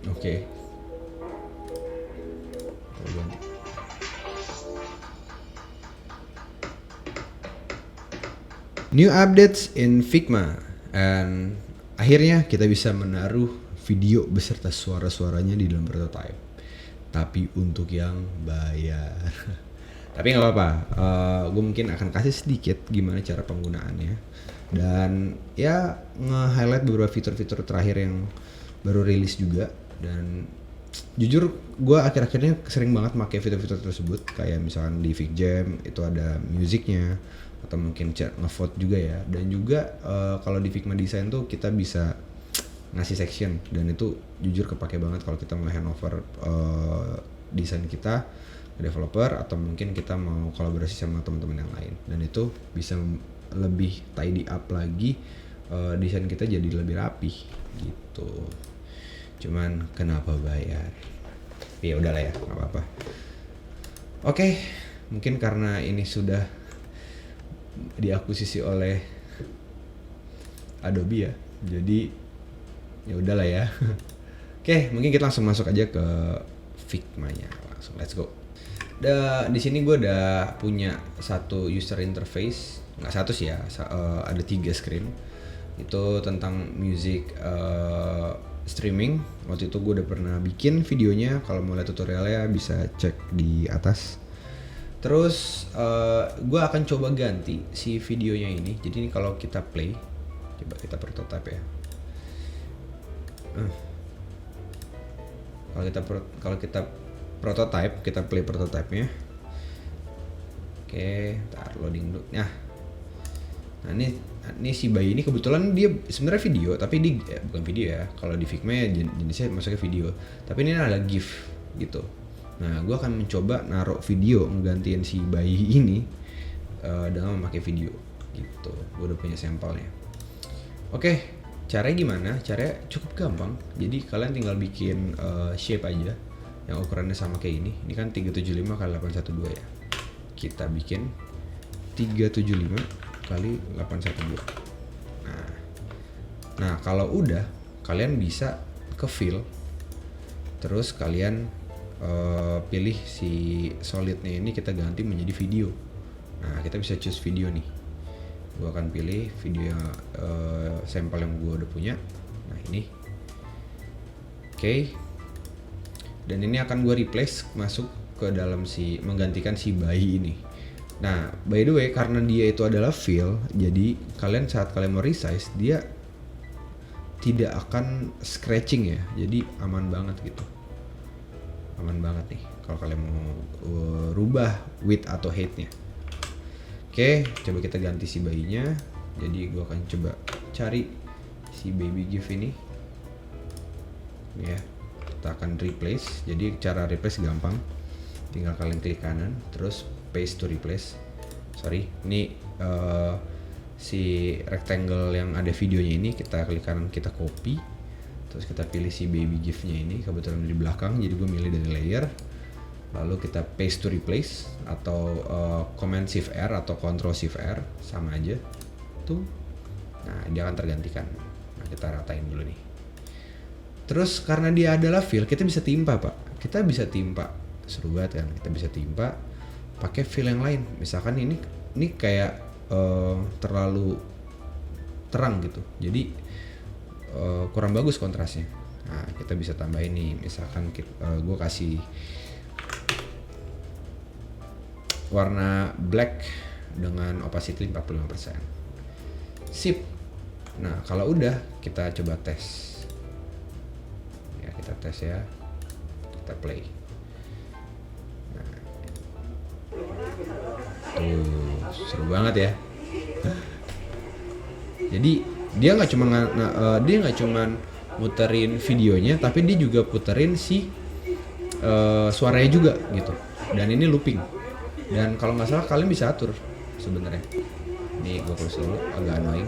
Oke. New updates in Figma, and akhirnya kita bisa menaruh video beserta suara-suaranya di dalam prototype. Tapi untuk yang bayar. Tapi nggak apa-apa, gue mungkin akan kasih sedikit gimana cara penggunaannya. Dan ya nge-highlight beberapa fitur-fitur terakhir yang baru rilis juga. Dan jujur gue akhir-akhirnya sering banget pakai fitur-fitur tersebut. Kayak misalkan di FigJam itu ada musiknya, atau mungkin chat ngevote juga ya. Dan juga kalau di Figma Design tuh kita bisa ngasih section, dan itu jujur kepake banget kalau kita mau handover desain kita ke developer, atau mungkin kita mau kolaborasi sama teman-teman yang lain, dan itu bisa lebih tidy up lagi, desain kita jadi lebih rapi gitu. Cuman kenapa bayar? Ya udahlah ya, nggak apa-apa. Oke, mungkin karena ini sudah diakuisisi oleh Adobe ya, jadi ya udahlah ya. Oke, mungkin kita langsung masuk aja ke Figma-nya. Langsung let's go. Di sini gue udah punya satu user interface, nggak satu sih ya, ada 3 screen. Itu tentang music streaming. Waktu itu gue udah pernah bikin videonya. Kalau mau lihat tutorialnya bisa cek di atas. Terus gue akan coba ganti si videonya ini. Jadi ini kalau kita play, coba kita prototype ya. Kalau kita prototype, kita play prototipenya. Oke, ntar loading dulu. Nah ini si bayi ini kebetulan dia sebenarnya video, tapi bukan video ya. Kalau di Figma ya jenisnya masuknya video, tapi ini ada GIF gitu. Nah, gue akan mencoba naruh video menggantiin si bayi ini dengan memakai video gitu. Gue udah punya sampelnya. Oke, caranya gimana? Caranya cukup gampang. Jadi kalian tinggal bikin shape aja yang ukurannya sama kayak ini. Ini kan 375 x 812 ya. Kita bikin 375 x 812. Nah, kalau udah, kalian bisa ke fill, terus kalian pilih si solidnya ini, kita ganti menjadi video. Nah, kita bisa choose video nih. Gue akan pilih video sampel yang gue udah punya. Nah, ini oke. Dan ini akan gue replace masuk ke dalam menggantikan si bayi ini. Nah, by the way, karena dia itu adalah fill, jadi kalian saat kalian mau resize, dia tidak akan scratching ya. Jadi aman banget gitu. Aman banget nih kalau kalian mau rubah width atau height-nya. Oke, coba kita ganti si bayinya. Jadi gue akan coba cari si baby GIF ini. Ya, kita akan replace. Jadi cara replace gampang. Tinggal kalian klik kanan, terus paste to replace. Sorry, ini si rectangle yang ada videonya ini, kita klik kanan, kita copy. Terus kita pilih si baby GIF-nya ini, kebetulan di belakang, jadi gue milih dari layer. Lalu kita paste to replace, atau command shift R atau control shift R, sama aja tuh. Nah, dia akan tergantikan. Nah, kita ratain dulu nih. Terus karena dia adalah fill, kita bisa timpa pak. Kita bisa timpa, seru banget kan. Kita bisa timpa pakai fill yang lain. Misalkan ini kayak terlalu terang gitu, jadi kurang bagus kontrasnya. Nah, kita bisa tambahin nih. Misalkan gue kasih warna black dengan opacity 45%. Sip. Nah, kalau udah, kita coba tes. Ya, kita tes ya. Kita play. Nah. Tuh, seru banget ya. Jadi dia nggak cuma muterin videonya, tapi dia juga puterin si suaranya juga gitu. Dan ini looping. Dan kalau nggak salah kalian bisa atur sebenarnya. Nih gue close dulu, agak annoying.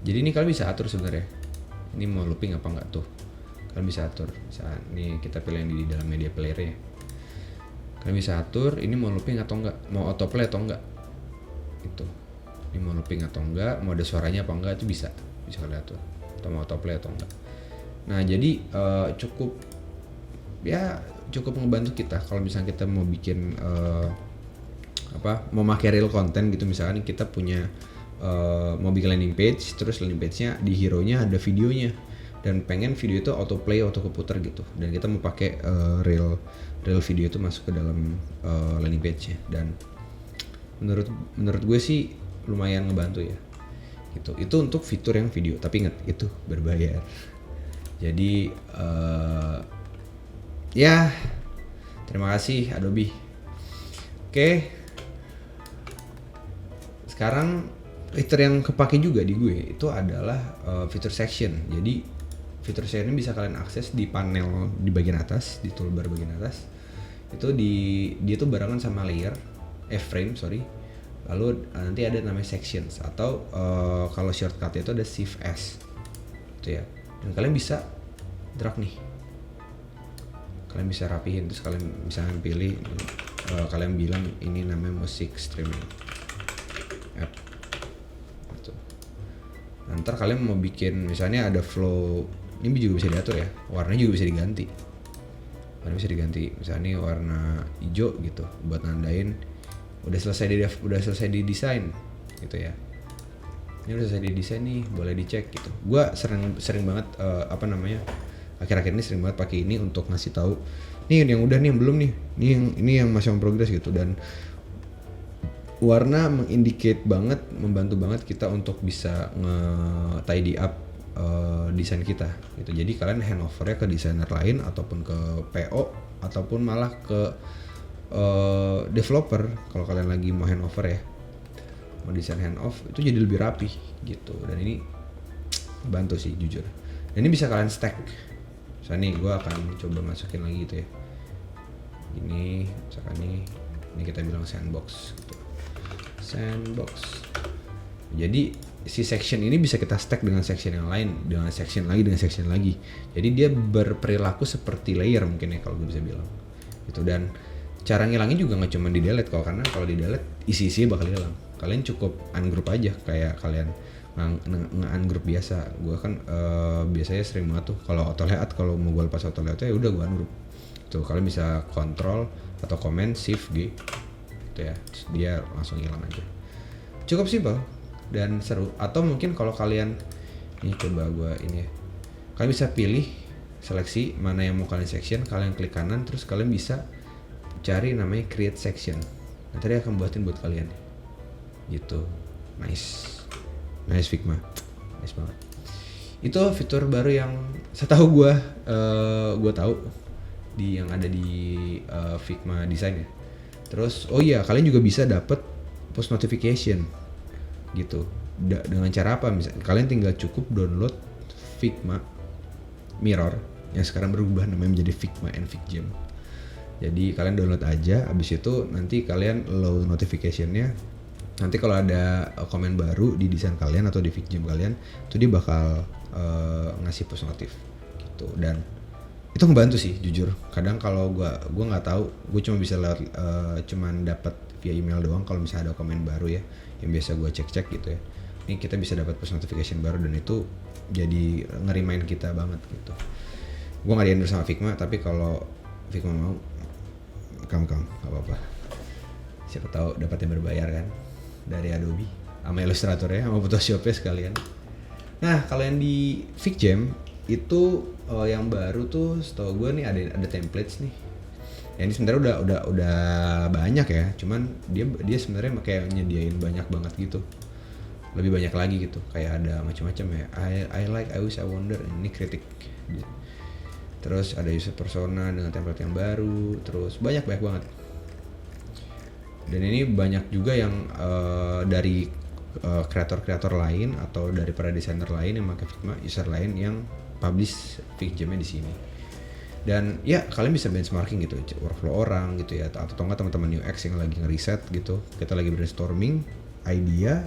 Jadi ini kalian bisa atur sebenarnya. Ini mau looping apa nggak tuh? Kalian bisa atur. Misalnya nih kita pilih yang di dalam media player ya. Kalian bisa atur ini mau looping atau enggak, mau autoplay atau enggak. Itu. Ini mau looping atau enggak, mau ada suaranya apa enggak, itu bisa kalian atur. Atau mau autoplay atau enggak. Nah jadi cukup ngebantu kita kalau misalnya kita mau bikin mau pakai real content gitu. Misalkan kita punya mau bikin landing page, terus landing page-nya di hero-nya ada videonya dan pengen video itu auto play, auto keputar gitu, dan kita mau pakai real video itu masuk ke dalam landing page-nya. Dan menurut gue sih lumayan ngebantu ya gitu. Itu untuk fitur yang video, tapi ingat itu berbayar. Jadi ya terima kasih Adobe. Oke. Sekarang fitur yang kepake juga di gue itu adalah fitur section. Jadi fitur section ini bisa kalian akses di panel di bagian atas, di toolbar bagian atas. Itu dia tuh barengan sama frame. Lalu nanti ada namanya sections, atau kalau shortcut itu ada Shift S. Gitu ya. Dan kalian bisa drag nih. Kalian bisa rapihin, terus kalian bisa pilih kalian bilang ini namanya musik streaming app gitu. Nanti kalian mau bikin misalnya ada flow, ini juga bisa diatur ya, warnanya juga bisa diganti. Misalnya warna hijau gitu buat nandain udah selesai didesain gitu ya. Ini udah selesai didesain nih, boleh dicek gitu. Gua sering banget akhir-akhir ini sering banget pakai ini untuk ngasih tahu nih yang udah nih, yang belum nih, ini yang masih on progress gitu. Dan warna mengindicate banget, membantu banget kita untuk bisa nge-tidy up desain kita gitu. Jadi kalian handover-nya ke desainer lain ataupun ke PO ataupun malah ke developer kalau kalian lagi mau handover ya, mau desain handoff, itu jadi lebih rapi gitu. Dan ini bantu sih jujur. Dan ini bisa kalian stack. Misalnya nih gue akan coba masukin lagi gitu ya, ini misalkan ini kita bilang sandbox gitu. Sandbox. Jadi si section ini bisa kita stack dengan section yang lain, dengan section lagi. Jadi dia berperilaku seperti layer mungkin ya kalau gue bisa bilang gitu. Dan cara ngilangin juga nggak cuma di delete karena kalau di delete isi-isinya bakal hilang. Kalian cukup ungroup aja, kayak kalian nge-ungroup biasa. Gue kan biasanya sering banget tuh kalau auto layout, kalau mau gue lepas auto layout ya udah gue ungroup tuh. Kalian bisa control atau command shift G gitu ya, terus dia langsung hilang aja. Cukup simpel dan seru. Atau mungkin kalau kalian ini coba gue ini ya, kalian bisa pilih seleksi mana yang mau kalian section, kalian klik kanan, terus kalian bisa cari namanya create section. Nah, tadi akan buatin buat kalian gitu. Nice Figma, nice banget. Itu fitur baru yang setahu gue tahu di yang ada di Figma Design ya. Terus kalian juga bisa dapat post notification gitu. Dengan cara apa? Misalnya kalian tinggal cukup download Figma Mirror yang sekarang berubah namanya menjadi Figma and FigJam. Jadi kalian download aja, abis itu nanti kalian allow notification-nya. Nanti kalau ada komen baru di desain kalian atau di FigJam kalian, itu dia bakal ngasih post notif gitu. Dan itu ngebantu sih jujur. Kadang kalau gue nggak tahu, gue cuma bisa lewat cuman dapat via email doang kalau misalnya ada komen baru ya, yang biasa gue cek gitu ya. Ini kita bisa dapat push notification baru dan itu jadi ngerimain kita banget gitu. Gue nggak di-endorse sama Figma, tapi kalau Figma mau, kamu nggak apa-apa. Siapa tahu dapat yang berbayar kan dari Adobe sama Illustrator ya, sama Photoshop-nya sekalian. Nah kalau yang di FigJam itu yang baru tuh setahu gue nih ada templates nih. Ya ini sebenarnya udah banyak ya, cuman dia sebenarnya kayak nyediain banyak banget gitu, lebih banyak lagi gitu, kayak ada macam-macam ya. I like, I wish, I wonder, ini kritik. Terus ada user persona dengan template yang baru, terus banyak banget. Dan ini banyak juga yang dari kreator-kreator lain atau dari para desainer lain yang pakai Figma, user lain yang publish FigJam-nya di sini. Dan ya kalian bisa benchmarking gitu workflow orang gitu ya, atau enggak teman-teman UX yang lagi ngeriset gitu, kita lagi brainstorming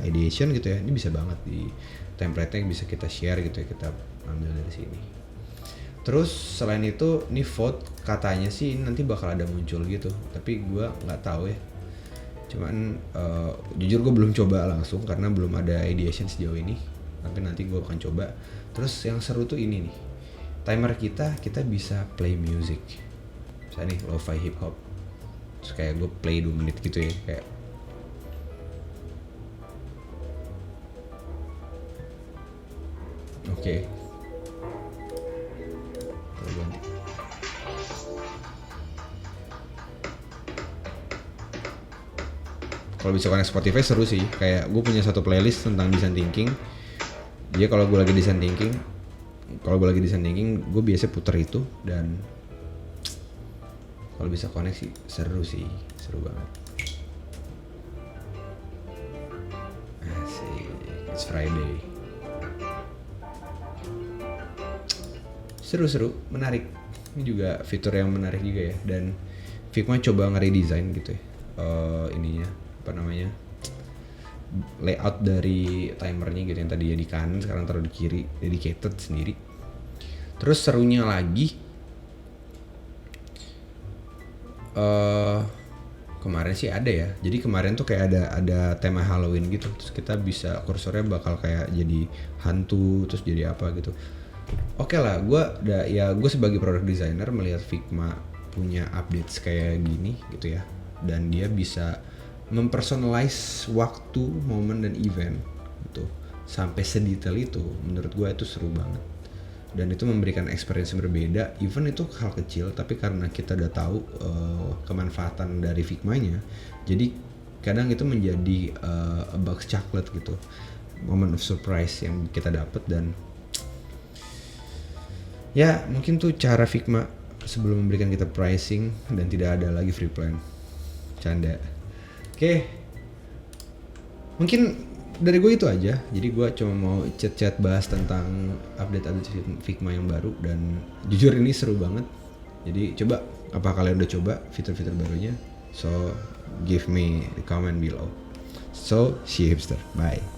ideation gitu ya, ini bisa banget di template-nya bisa kita share gitu ya, kita ambil dari sini. Terus selain itu nih vote katanya sih nanti bakal ada muncul gitu, tapi gue nggak tahu ya. Cuman jujur gue belum coba langsung karena belum ada ideation sejauh ini, tapi nanti gue akan coba. Terus yang seru tuh ini nih, timer kita bisa play music. Misalnya nih lo-fi hip hop, terus kayak gue play 2 menit gitu ya, kayak oke. Gue ganti. Kalau bisa connect Spotify seru sih. Kayak gue punya satu playlist tentang design thinking. Jadi kalau gue lagi design thinking, gue biasa puter itu. Dan kalau bisa connect sih seru banget. Asik, it's Friday. Seru, menarik. Ini juga fitur yang menarik juga ya. Dan Figma coba nge-redesign gitu ya, ininya apa namanya, layout dari timernya gitu, yang tadi ya di kanan sekarang taruh di kiri, dedicated sendiri. Terus serunya lagi, kemarin sih ada ya, jadi kemarin tuh kayak ada tema Halloween gitu, terus kita bisa kursornya bakal kayak jadi hantu, terus jadi apa gitu. Oke lah, gue sebagai product designer melihat Figma punya updates kayak gini gitu ya, dan dia bisa mempersonalize waktu, momen, dan event gitu sampai sedetail itu. Menurut gue itu seru banget, dan itu memberikan experience yang berbeda. Even itu hal kecil, tapi karena kita udah tahu kemanfaatan dari Figma-nya, jadi kadang itu menjadi a box chocolate gitu, moment of surprise yang kita dapat. Dan ya mungkin tuh cara Figma sebelum memberikan kita pricing dan tidak ada lagi free plan. Canda. Oke. Mungkin dari gue itu aja. Jadi gue cuma mau chat bahas tentang update Figma yang baru, dan jujur ini seru banget. Jadi coba, apa kalian udah coba fitur-fitur barunya? So give me the comment below. So see you hipster. Bye.